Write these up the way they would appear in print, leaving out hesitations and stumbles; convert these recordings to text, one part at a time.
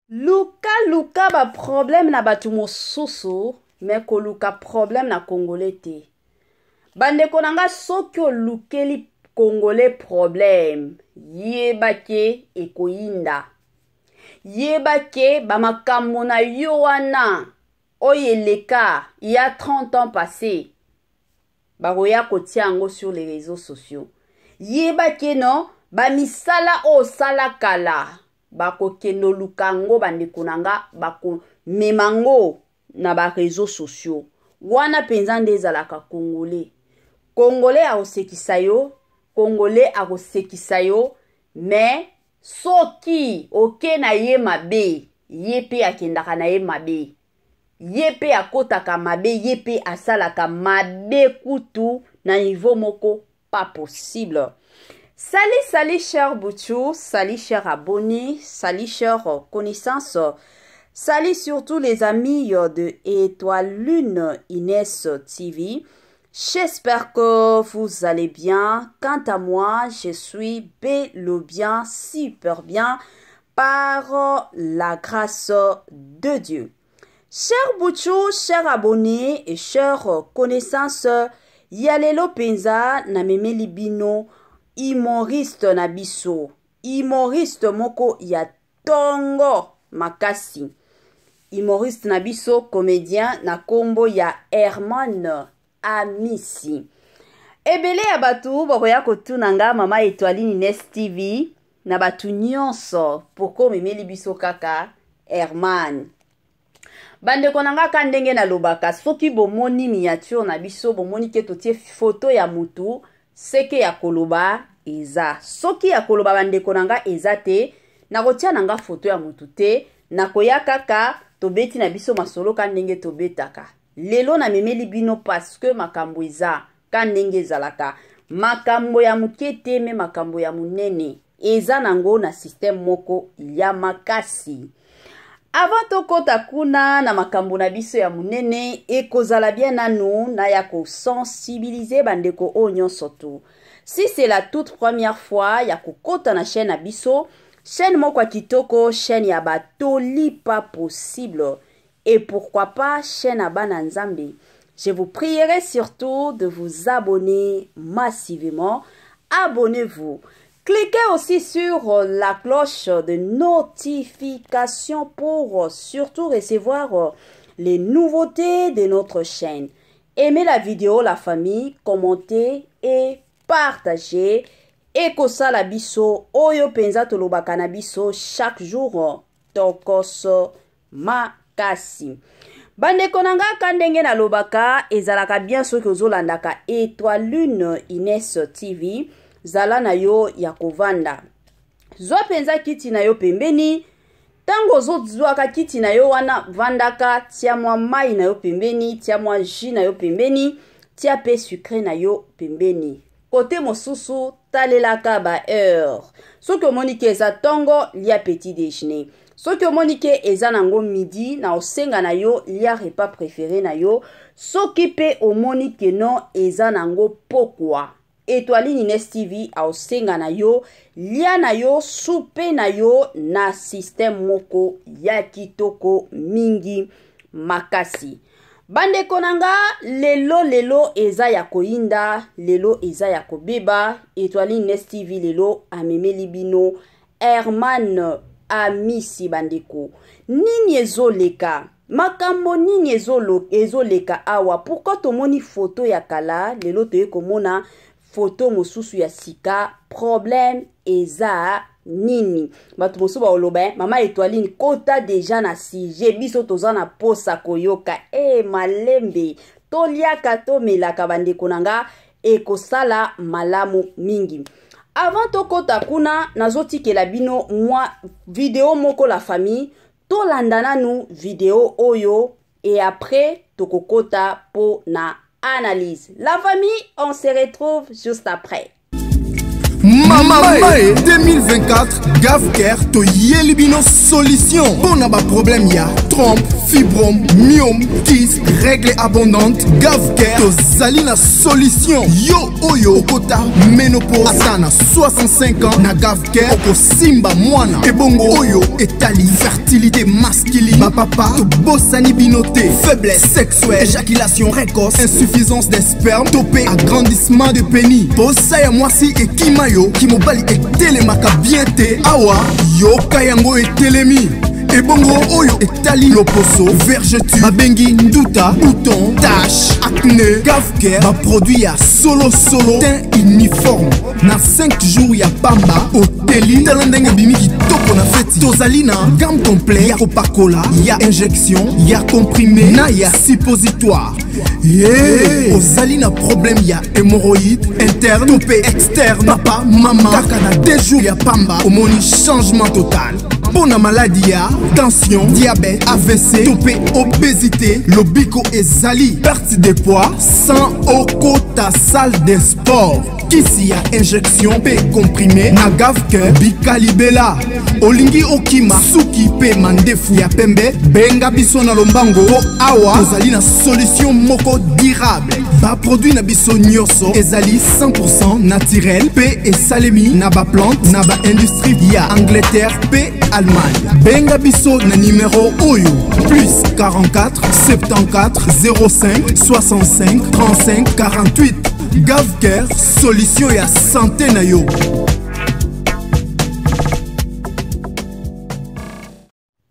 Luka ba problème na batu mosusu me koluka problème na congolais te. Bandeko nanga soki olukeli congolais problème yeba ke ekoyinda. Yeba ke ba makambo na yo wana oyeleka ya 30 ans passé. Baroya kotia yango sur les réseaux sociaux. Yeba ke non ba misala o sala kala. Bako kendo lukango bandeko nanga bako memango na ba réseaux sociaux. Wana penzande ezalaka congolais. Congolais a osekisa yo, congolais a osekisa yo, mais soki oke na ye mabe, ye pe akendaka na ye mabe. Ye pe akotaka mabe, ye pe asalaka mabe kutu na niveau moko pas possible. Salut chers Bouchou, salut chers abonnés, salut chers connaissances, salut surtout les amis de Étoile Lune Inès TV. J'espère que vous allez bien. Quant à moi, je suis bel ou bien, super bien, par la grâce de Dieu. Chers Bouchou, chers abonnés et chers connaissances, Yalelo Penza na meme libino humoriste na biso, humoriste moko ya tongo makasi, humoriste na biso, comédien na kombo ya Herman Amisi. Ebele ya batu bokoya kotunanga mama Étoile Inès TV na batu nyonso poko memeli biso kaka Herman. Bande konanga kandenge na lobaka soki bomoni miniature na biso bomoni ke totie photo ya mutu seke ya koloba eza. Soki ya koloba bandeko nanga eza te, na kotia nanga photo ya mutu te, na koya kaka tobeti na biso masolo kandenge tobetaka. Lelo na memeli bino parce que makambo eza kandenge ezalaka. Makambo ya muke te me makambo ya munene. Eza nango na système moko ya makasi. Avant tokota kuna na makambo na biso ya munene ekozala bien nanu na ya ko sensibiliser bandeko o nyonso tu. Si c'est la toute première fois ya kokota na chaîne na biso, chaîne moko ya kitoko, chaîne ya batoli pas possible et pourquoi pas chaîne ya bana nzambe. Je vous prierai surtout de vous abonner massivement. Abonnez-vous. Cliquez aussi sur la cloche de notification pour surtout recevoir les nouveautés de notre chaîne. Aimez la vidéo, la famille, commentez et partagez. Et kosa la biso, oyo penza tolobaka na biso chaque jour tokoso makasi. Bande konanga kandenge na lobaka ezalaka bien soki ozolandaka Étoile Lune Inès TV. Zala na yo ya kovanda. Zwa penza kiti na yo pembeni. Tango zwa kiti na yo wana vandaka. Tia mwa mai na yo pembeni. Tia mwa jus na yo pembeni. Tia pe sucre na yo pembeni. Kote mosusu talelaka ba heure. Soki omonike eza tongo lia petit déjeuner. Soki omonike eza nango midi na osenga na yo lia repas préféré na yo. Soki pe omonike non eza nango pokwa. Étoile Inès TV a osenga na yo, lia na yo, soupe na yo na système moko ya kitoko mingi makasi. Bande konanga lelo eza ya koinda, lelo eza ya kobeba. Étoile Inès TV lelo amemeli bino Herman Amisi bandeko. Nini ezoleka? Makambo nini ezoleka awa? Pourquoi tomoni photo ya kala lelo toye komona photo mosusu ya sika problème eza nini? Batu mosusu ba oloba mama Étoile kota déjà na sujet biso toza na posa koyoka malembe toliaka to melaka bandeko nanga ekosala malamu mingi. Avant tokota kuna nazotikela bino mwa vidéo moko la famille to landana nu vidéo oyo et après tokokota po na analyse. La famille, on se retrouve juste après. Mama 2024, Gafker, to yelibino solution. Bon, na ba problème ya trompe. fibrome, myome, kyste, règle abondante, Gavker, tozali na solution. Yo oyo okota ménopause atana 65 ans na Gavker okosimba mwana ebongo oyo etali fertilité masculine bapapa tobosani binote faiblesse sexuelle éjaculation précoce insuffisance des spermes topé agrandissement de pénis posa ya mwasi ekima yo kimobali etelemaka bien te awa yoka yango etelemi ebongo oyo etali loposo vergeture babengi nduta bouton tache acné Gavker baproduit ya solo teint uniforme na 5 jours ya pamba oteli tala ndenge bimi kitoko na feti tozali na gamme complet ya kopakola ya injection ya comprimé na ya suppositoire ozali na problème ya hémorroïde interne topé externe papa mama kaka na 2 jours ya pamba omoni changement total. Pour la maladie, tension, diabète, AVC, topé, obésité, lobiko et zali, perte de poids, sans okota salle de sport. Kisi ya injection pe comprimé na Gavker bikalibela olingi okima suki pe mandefu ya pembe benga biso na lombango po awa ozali na solution moko durable ba produit na biso nyonso ezali 100% naturel pe esalemi na ba plante na ba industrie ya Angleterre pe Allemagne benga biso na numéro oyo plus 44 74 05 65 35 48 Gavker, solution ya santé na yo.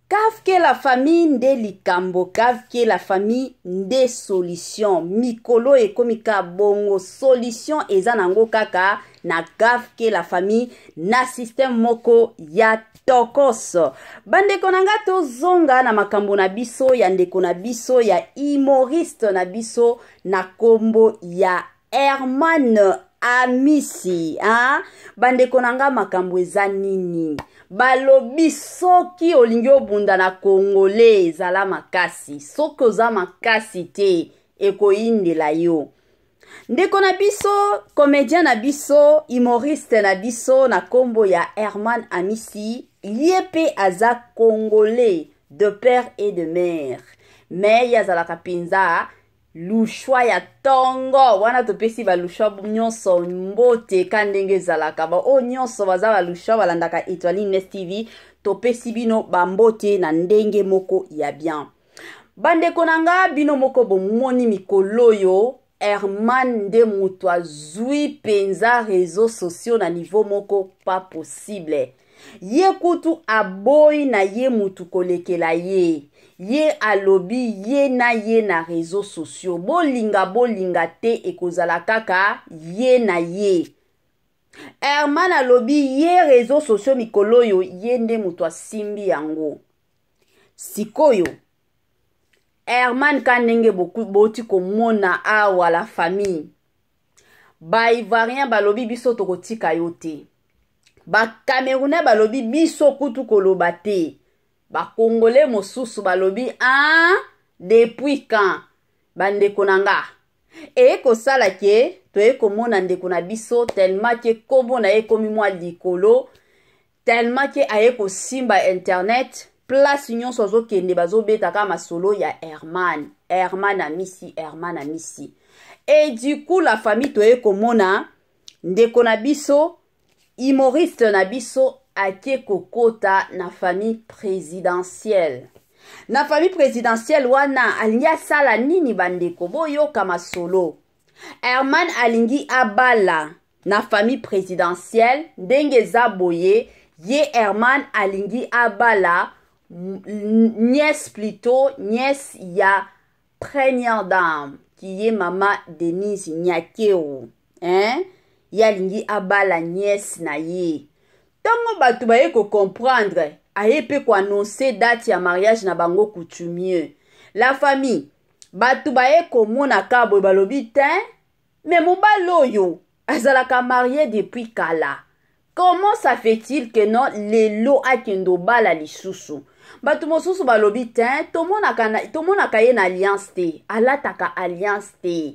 Gavker la famille nde likambo, Gavker la famille nde solution. Mikolo ekomika bongo solution eza nango kaka na Gavker la famille na système moko ya tokos. Bandeko nanga tozonga na makambo na biso ya ndeko na biso ya humoriste na biso na kombo ya Herman Amisi, bandeko nanga makambo eza nini? Balobi soki olingi obunda na Congolais ezala makasi, soki oza makasi te ekoyindela yo. Ndeko na biso, comédien na biso, humoriste na biso na kombo ya Herman Amisi, yepe aza Congolais de père et de mère. Mais yazalaka pinza lushwa ya tongo wana topesi ba lushwa nyonso mbote kandenge zalaka ba o nyonso baza ba lushwa balandaka Étoile Nest TV topesi bino ba mbote na ndenge moko ya bien. Bandeko nanga bino moko bomoni mikolo yo Herman nde mutu azwi penza réseaux sociaux na niveau moko pas possible. Ye kutu aboyi na ye mutu kolekela ye. Ye alobi ye na réseaux sociaux. Bolinga te ekozala kaka ye na ye. Herman alobi ye réseaux sociaux mikolo yo ye nde mutu asimbi yango. Sikoyo. Herman kanenge boti komona awa la famille. Ba Ivoirien balobi biso tokotika yo te. Ba Camerounais balobi biso kutu koloba te. Ba Congolais mosusu balobi depuis quand bandeko nanga eko sala ke to eko mona ndeko na biso tellement ke kombo na ekomi mwa likolo tellement ke ayeko simba internet place nyonso azokende bazobeta ka masolo ya Herman Amisi et du coup la famille to eko mona ndeko na biso humoriste na biso ake kokota na famille présidentielle. Na famille présidentielle wana alingi sala nini bandeko boyoka masolo. Herman alingi abala na famille présidentielle ndenge za boye ye Herman alingi abala nièce plutôt nièce ya première dame qui est maman Denise Nyakero. Ya alingi abala nièce na ye. Tango batu baye ko comprendre, aye pe ko annoncer date ya mariage na bango coutumier. La famille, batu baye ko mona kabo balobi ten, mais mobalo yo, azalaka marié depuis kala. Comment ça fait-il que non lelo akendo bala lisusu? Batu mosusu balobi ten, to mona kaye na alliance te, alataka alliance te.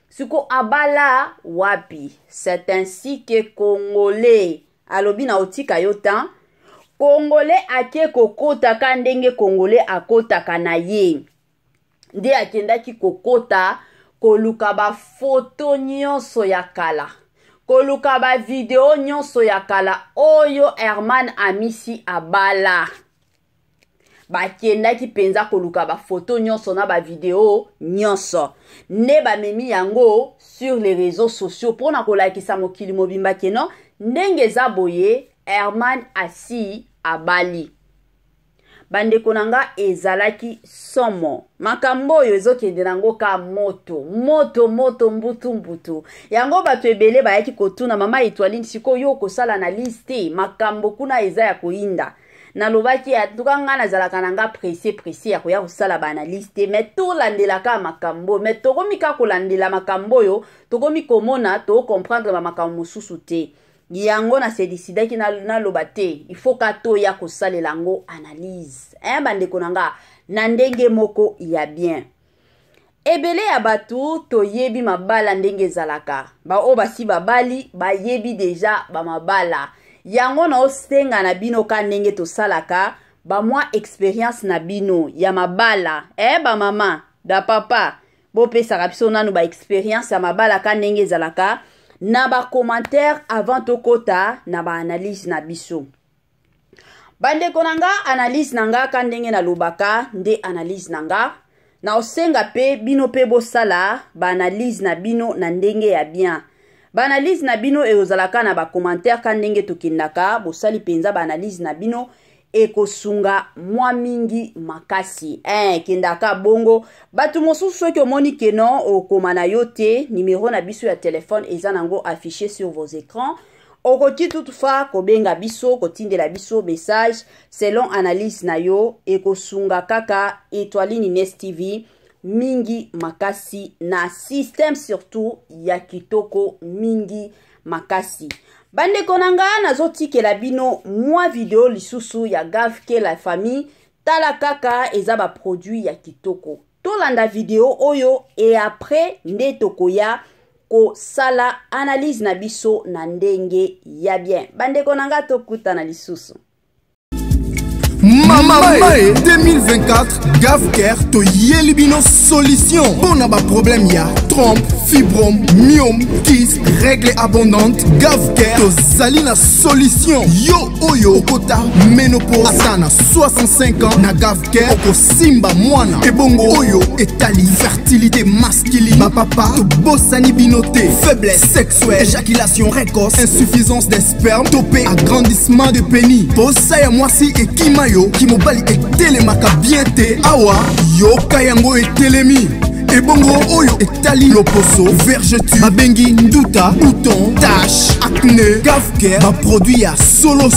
Suko abala wapi, c'est ainsi que Congolais alobi na otika yotan Congolais ake kokota ka ndenge Congolais akota ka na ye nde akendaki kokota koluka ba photo nyonso ya kala, koluka ba video nyonso ya kala oyo Herman Amisi abala. Bakendaki penza koluka ba photo nyonso na ba video nyonso. Ne ba memi yango sur les réseaux sociaux pona kolakisa mokili mobimba keno ndenge eza boye Herman asi abali. Bandeko nanga ezalaki somo. Makambo oyo ezokende nango ka moto mbutu. Yango bato ebele bayaki kotuna mama Etoiline siko yo kosala na liste makambo kuna eza ya koinda. Nalobaki atukanga nazalaka nanga pressé ya koya kosala ba analyste mais to landela ka makambo mais tokomi ka kolandela makambo yo tokomi komona to comprendre ba makambo mosusu te. Yango na se décidaki na lobate il faut ka to ya kosalela ngo analyse bandeko nanga na ndenge moko ya bien. Ebele ya batu to yebi mabala ndenge zalaka ba o basi babali ba yebi deja ba mabala. Yango na osenga na bino ka ndenge to salaka ba mwa experience na bino ya mabala ba mama da papa bo pesa biso nanu ba experience ya mabala ka ndenge zalaka na ba commentaire avant to kota na ba analyse na biso. Bandeko nanga analyse nanga ka ndenge na lobaka nde analyse nanga na osenga pe bino pe bo sala ba analyse na bino na ndenge ya bien. Ba analyse na bino ezalaka na ba commentaire ka ndenge tokindaka bo sali penza ba analyse na bino ekosunga mwa mingi makasi kendaka bongo batu mosusu soki omoni keno okoma na yo te numéro na biso ya téléphone eza nango affiché sur vos écrans. Okoti toutefois kobenga biso kotindela biso message selon analyse na yo ekosunga kaka Etoiline Ines TV mingi makasi na système surtout ya kitoko mingi makasi. Bandeko nanga nazotikela bino mwa video lisusu ya Gavke la famille tala kaka eza ba produit ya kitoko. Tolanda video oyo et après nde tokoya ko sala analyse na biso na ndenge ya bien. Bandeko nanga tokutana lisusu. Mama 2024 Gavker to yelibino solution. Bon ba problème ya trompe, fibrome, myome, kyste, règle abondante. Gavker to zalina solution. Yo oyo okota ménopause asana 65 ans na Gavker oko simba mwana. Ebongo oyo etali fertilité masculine. Ba papa to bosani binoté, faiblesse sexuelle, éjaculation précoce, insuffisance des spermes, topé agrandissement de pénis. Posa ya mwasi ekima yo kimobali etelemaka bien te awa yo kayango etelemi ebongo oyo etali loposo vergeture babengi nduta bouton tache acné Gavker ba produit ya solo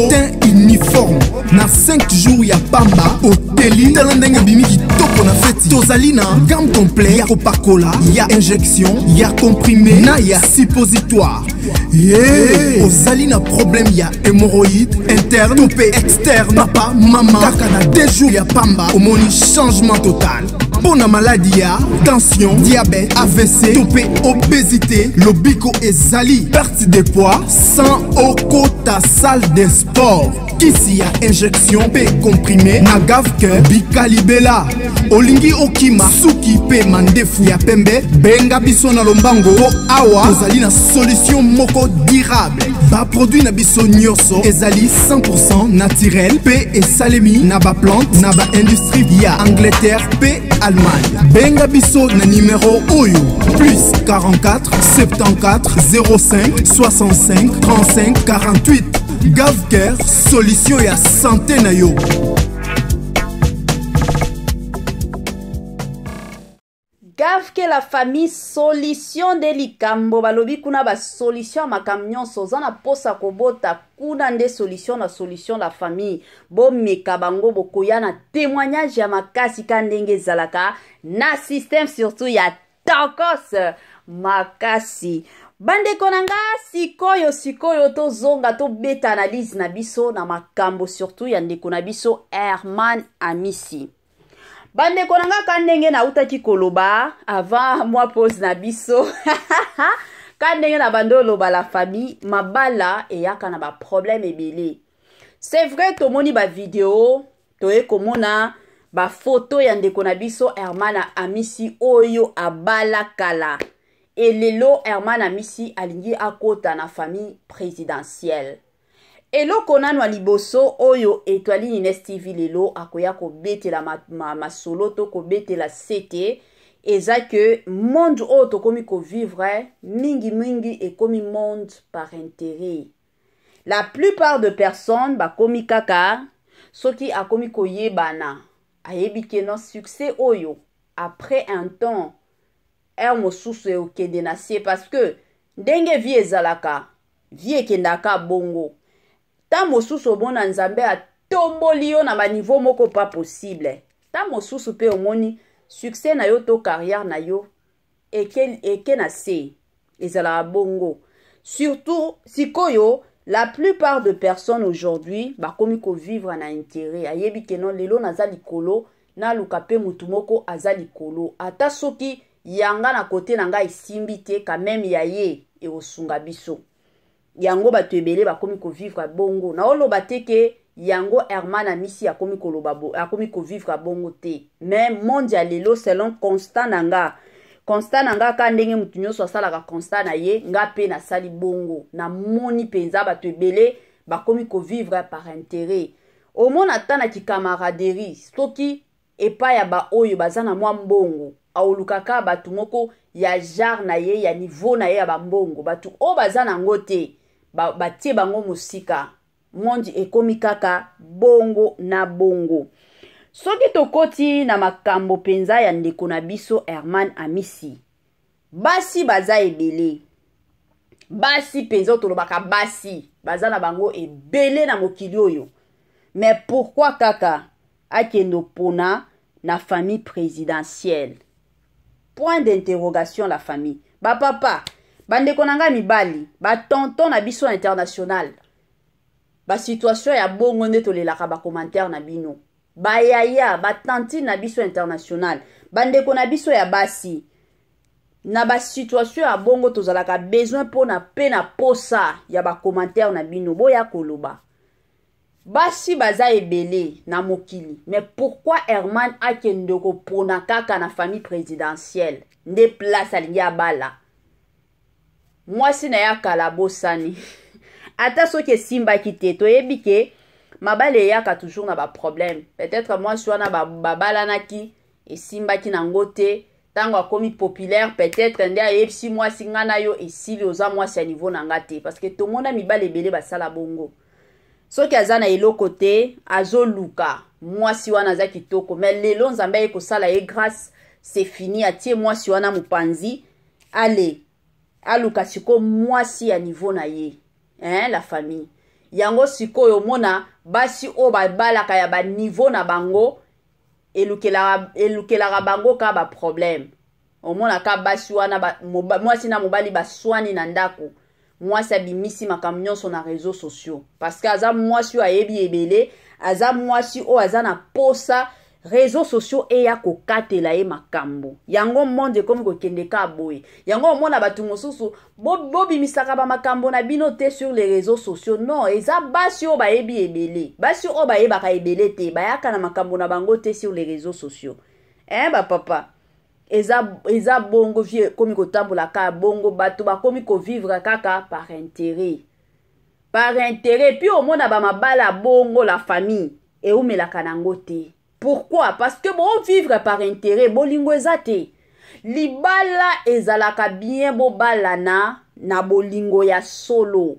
teint uniforme na 5 jours ya pamba oteli tala ndenge bimi kitoko na feti tozali na gamme complet ya kopakola ya injection ya comprimé na ya suppositoire. Ozali na problème ya hémorroïde interne topé externe papa mama kaka na 2 jours ya pamba omoni changement total. Bona maladie ya tension, diabète, AVC, topé obésité, lobiko ezali perte de poids sans okota salle de sport. Kisi ya injection pe comprimé na Gavker bikalibela olingi okima suki pe mandefu ya pembe benga biso na lombango po awa ozali na solution moko durable. Ba produit na biso nyonso ezali 100% naturel pe esalemi na ba plante na ba industrie ya Angleterre pe Allemagne. Benga biso na numéro oyo plus 44 74 05 65 35 48. Gavker solution ya santé na yo. Gavke la famille solution de likambo balobi kuna ba solution makamnyon sozana posa kobota kuna nde solution la famille bo meka bango bokoya na témoignage ya makasi ka ndenge zalaka na système surtout ya tokos makasi. Bandeko nanga sikoyo to zonga to beta analyse na biso na makambo surtout ya ndeko na biso Herman Amisi. Bandeko nanga kandenge na utaki koloba avant moi pose na biso kandenge na bando loba la famille mabala e yaka na ba problème ebele. C'est vrai to moni ba vidéo to e komona ba photo ya ndeko na biso Herman Amisi oyo abala kala. Et lelo Herman Amisi alingi akota na famille présidentielle. Eloko nanu liboso oyo Etoile Ines TV lelo akoya ko betela masolo to ko betela sete eza que monde o to komi ko vivre mingi et komi monde par intérêt. La plupart de personnes ba komi kaka soki akomi ko yebana ayebi ke non succès oyo après un temps mosusu okende na sie parce que ndenge vie ezalaka vie ekendaka bongo ta mosusu obona nzambe atomboli yo na ba niveau moko pas possible ta mosusu pe omoni succès na yo to carrière na yo eke na se ezalaka bongo surtout sikoyo la plupart de personnes aujourd'hui bakomi ko vivre na intérêt ayebi ke non lelo naza likolo na luka pe mutu moko aza likolo ata soki yanga na kote na nga isimbi te quand même yaye e osunga biso yango bato ebele bakomi ko vivre bongo na oloba te ke yango Herman Amisi akomi ko vivre bongo te mais monde ya lelo selon constat nanga ka ndenge mutu nyonso asalaka constat na ye nga pe na sali bongo na moni penza bato ebele bakomi ko vivre par intérêt omona ta na ki camaraderie soki epa ya ba oyo bazana mwa mbongo aulukaka batu moko ya jar na ye ya niveau na ye ya bambongo batu o bazana ngo te batie bango musika monde ekomi kaka bongo na bongo soki tokoti na makambo penza ya ndeko na biso Herman Amisi basi baza ebele basi penza tolobaka basi bazana bango ebele na mokili oyo mais pourquoi kaka akendo pona na famille présidentielle? Point d'interrogation la famille. Ba papa, bandeko nanga mibali, ba tonton na biso international. Ba situation ya bongo nde tolelaka ba commentaire na bino. Ba yaya, ba tanti na biso international. Bandeko na biso ya basi. Na ba situation ya bongo tozalaka besoin pona pe na posa ya ba commentaire na bino boya koloba. Basi baza ebele na mokili. Mais pourquoi Herman akendoko pona kaka na famille présidentielle? Nde place alingi abala. Mwasi na ya kalabosani. Ata soki simba kite toyebi ke mabale yaka toujours na ba problème. Peut-être mwasi wana babala naki e simba ki na ngote tango akomi populaire peut-être nde ayebisi mwasi ngana yo esili oza mwasi ya niveau na ngate parce que to mona mibale ebele basala bongo. Soki aza na eloko te azoluka mwasi wana za kitoko mais lelo nzambe ekosala ye grâce c'est fini atie mwasi wana mupanzi ale aluka siko mwasi ya niveau na ye la famille yango sikoyo mona basi o babalaka ya ba niveau na bango elukelaka bango ka ba problème omona ka basi wana mwasi na mobali baswani na ndako mwasi abimisi makambo nyonso na réseaux sociaux parce que aza mwasi o ayebi ebele aza mwasi o aza na posa réseaux sociaux eya kokatela ye makambo yango monde komi kokendeka boye yango omona batu mosusu bobimisaka ba makambo na bino te sur les réseaux sociaux non eza basi o bayebi ebele basi o bayebaka ebele te bayaka na makambo na bango te sur les réseaux sociaux ba papa eza bongo vie komi kotambola ka bongo bato bakomi ko vivre kaka par intérêt puis omona ba mabala bongo la famille eumelaka nango te. Pourquoi? Parce que bon vivre par intérêt bolingo ezate libala ezalaka bien bobalana na bolingo ya solo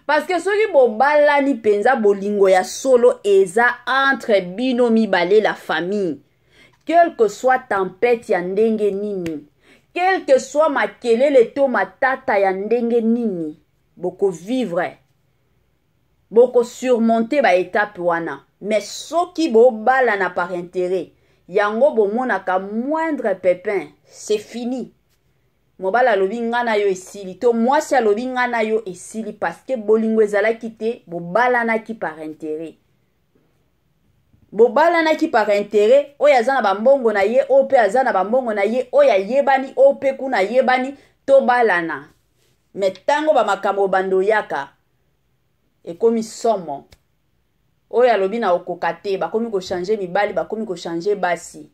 parce que soki bobalani penza bolingo ya solo eza entre bino mibale la famille. Quelle que soit tempête ya ndenge nini, quel que soit makelele to matata ya ndenge nini, boko vivre, boko surmonter ba étape wana. Mais soki bo bala na par intérêt, yango bo monaka moindre pépin, c'est fini. Mobala lobi ngana yo esili, to mwasi lobi ngana yo esili parce que bolingo ezalaki te, bo bala na ki par intérêt. Bobala na ki par intérêt oyo aza na bambongo na ye o pe aza na bambongo na ye oyo ayebani o pe kuna yebani to balana mais tango ba makambo bando yaka ekomi somo oyo alobi na okoka te bakomi ko changer mibali bakomi ko changer basi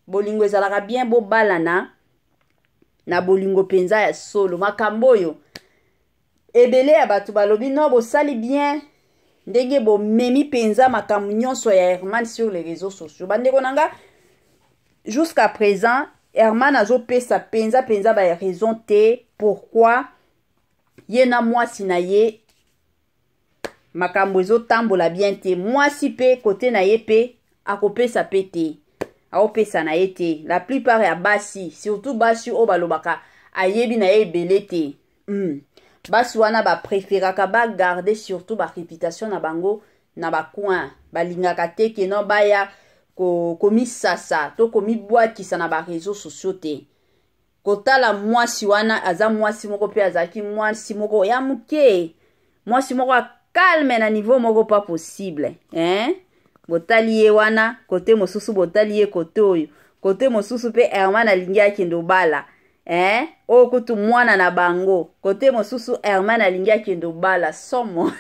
bolingo ezalaka bien bobalana na bolingo penza ya solo makambo oyo ebele ya bato balobi no bosali bien ndenge bomemi penza makambo nyonso ya Herman sur les réseaux sociaux bandeko nanga jusqu'à présent Herman azopesa penza ba raison te pourquoi ye na mwasi na ye makambo ezotambola bien te mwasi pe kote na ye pe akopesa pe te aopesa na ye te la plupart ya basi surtout basi o balobaka ayebi na ye ebele te basi wana bapréféraka bagarde surtout baréputation na bango na bacoin balingaka te keno baya komisasa to komibwakisa na bareseau sociaux te kotala mwasi wana aza mwasi moko pe azalaki mwasi moko ya muke mwasi moko calme na niveau moko pas possible botali ye wana kote mosusu botali ye kote oyo kote mosusu pe Herman alingi akende obala o kutu mwana na bango kote mosusu Herman alingi akende obala somo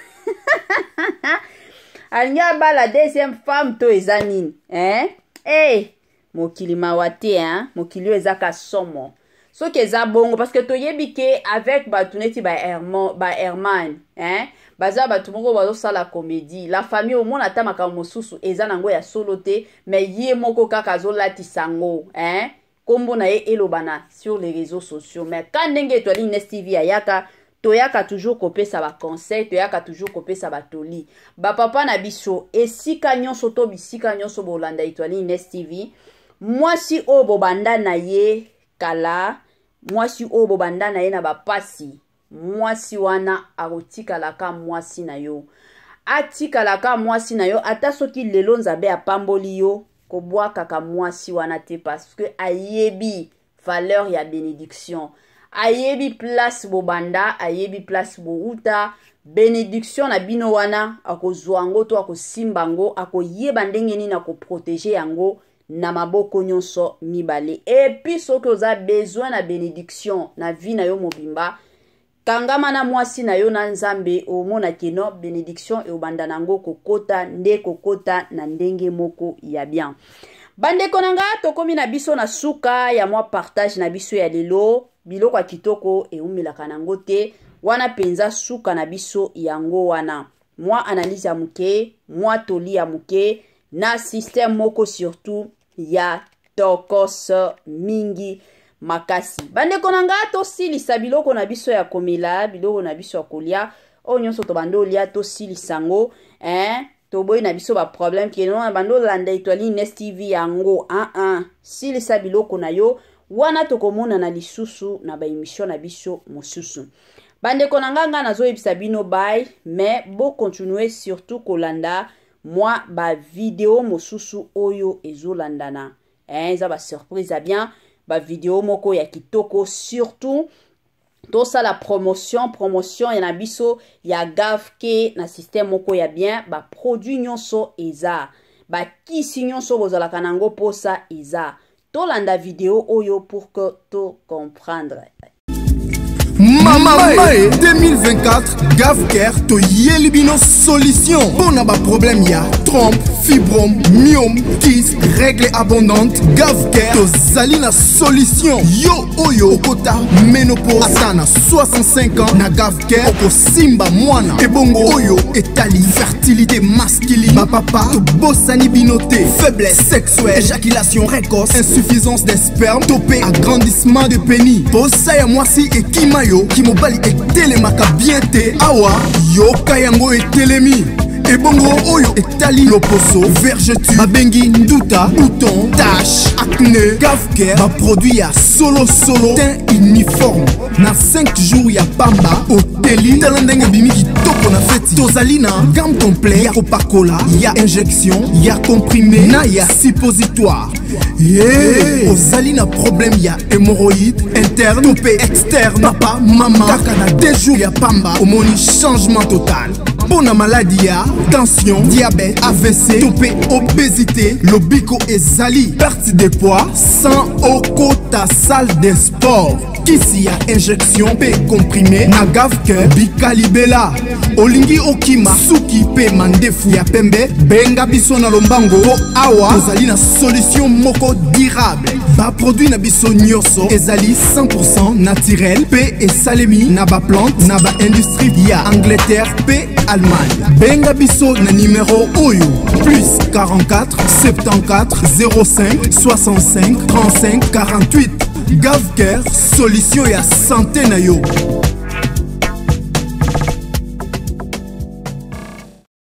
alingi abala deuxième femme to eza nini mokili mawa te mokili oyo eza ka somo soki eza bongo parce que toyebi ke avec bato neti ba Herman baza bato moko bazosala comédie la famille omona ata makambo mosusu eza nango ya solo te mais ye moko kaka azolatisa ngo kombo na ye elobana sur les réseaux sociaux mais quand ndenge Etoile Ines TV ayaka toyaka toujours kopesa ba conseil toyaka toujours kopesa batoli bapapa na biso esika nyonso to bisika nyonso bolanda Etoile Ines TV mwasi o bobanda na ye kala mwasi o bobanda na ye na bapasi mwasi wana akotikalaka mwasi na yo atikalaka mwasi na yo ata soki lelo nzabe apamboli yo kobwakaka mwasi wana te parce que ayebi valeur ya bénédiction ayebi place bobanda ayebi place bouta bénédiction na bino wana akozwa ngo to akosimba ngo akoyeba ndenge nini akoprotéger yango na maboko nyonso mibale et puis soki oza besoin na bénédiction na vie na yo mobimba kangama na mwasi na yo na nzambe omona keno bénédiction e obanda nango kokota nde kokota na ndenge moko ya bien bandeko nanga tokomi na biso na suka ya mwa partage na biso ya lelo biloko ya kitoko e umelaka nango te wana penza suka na biso yango wana mwa analyse ya muke mwa toli ya muke na système moko surtout ya tokos mingi makasi bandeko nanga tosilisa biloko na biso ya komela biloko na biso ya kolia o nyonso to bando olia tosilisa ngo toboyi na biso ba problème keno bando landa Etoile Ines TV yango silisa biloko na yo wana tokomona na lisusu na ba émission na biso mosusu bandeko nanga nga nazoyebisa bino bye mais bo continuer surtout kolanda moi ba vidéo mosusu oyo ezolandana eza ba surprise a bien ba vidéo moko ya kitoko surtout to ça la promotion ya na biso ya gavke na système moko ya bien ba produit nyonso eza ba kisi nyonso bozalaka nango posa eza to landa vidéo oyo pour que to comprendre Mama 2024 Gavker to yelibino solution. Bon ba problème ya trompe, fibrome, myome, kyste, règle abondante. Gavker to zalina solution. Yo oyo kota ménopause asana 65 ans na Gavker oko simba mwana. Ebongo oyo etali fertilité masculine. Ba papa to bosani binoté, faiblesse sexuelle, éjaculation précoce, insuffisance des spermes, topé agrandissement de pénis. Posa ya mwasi ekima yo kimobali etelemaka bien te awa yoka yango etelemi ebongo oyo etali loposo vergeture babengi nduta bouton tache acné Gavker baproduit ya solo teint uniforme na 5 jours ya pamba oteli tala ndenge bimi kitoko na feti tozali na gamme complet ya kopakola ya injection ya comprimé na ya suppositoire ozali na problème ya hémorroïde interne topé externe papa mama kaka na 2 jours ya pamba omoni changement total mpona maladi ya tension, diabète, AVC, topé, obésité. Lobiko ezali perte de poids sans okota salle de sport. Kisi ya injection pe comprimé na Gavker bikalibela. Olingi okima suki pe mandefu ya pembe, benga biso na lombango po awa tozali na solution moko durable. Ba produit na biso nyonso ezali 100% naturel pe esalemi na ba plante na ba industrie ya Angleterre pe Allemagne. Benga biso na numéro oyo plus 44 74 05 65 35 48. Gavker, solution ya santé na yo.